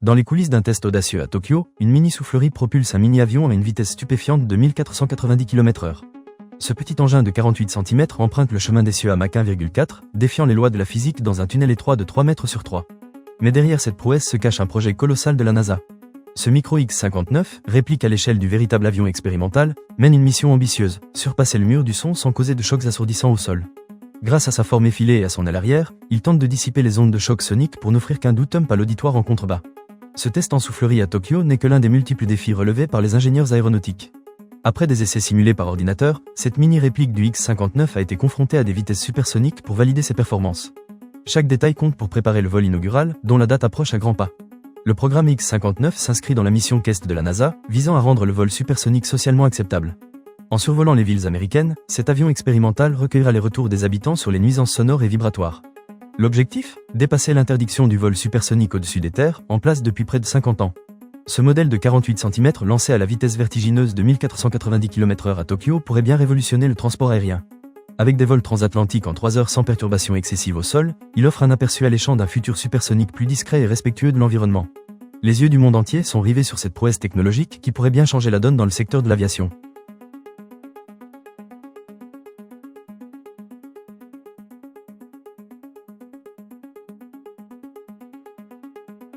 Dans les coulisses d'un test audacieux à Tokyo, une mini-soufflerie propulse un mini-avion à une vitesse stupéfiante de 1490 km/h. Ce petit engin de 48 cm emprunte le chemin des cieux à Mach 1,4, défiant les lois de la physique dans un tunnel étroit de 3 mètres sur 3. Mais derrière cette prouesse se cache un projet colossal de la NASA. Ce micro X-59, réplique à l'échelle du véritable avion expérimental, mène une mission ambitieuse, surpasser le mur du son sans causer de chocs assourdissants au sol. Grâce à sa forme effilée et à son aile arrière, il tente de dissiper les ondes de choc sonique pour n'offrir qu'un doux thump à l'auditoire en contrebas. Ce test en soufflerie à Tokyo n'est que l'un des multiples défis relevés par les ingénieurs aéronautiques. Après des essais simulés par ordinateur, cette mini-réplique du X-59 a été confrontée à des vitesses supersoniques pour valider ses performances. Chaque détail compte pour préparer le vol inaugural, dont la date approche à grands pas. Le programme X-59 s'inscrit dans la mission KEST de la NASA, visant à rendre le vol supersonique socialement acceptable. En survolant les villes américaines, cet avion expérimental recueillera les retours des habitants sur les nuisances sonores et vibratoires. L'objectif ? Dépasser l'interdiction du vol supersonique au-dessus des terres, en place depuis près de 50 ans. Ce modèle de 48 cm lancé à la vitesse vertigineuse de 1490 km/h à Tokyo pourrait bien révolutionner le transport aérien. Avec des vols transatlantiques en 3 heures sans perturbation excessive au sol, il offre un aperçu alléchant d'un futur supersonique plus discret et respectueux de l'environnement. Les yeux du monde entier sont rivés sur cette prouesse technologique qui pourrait bien changer la donne dans le secteur de l'aviation.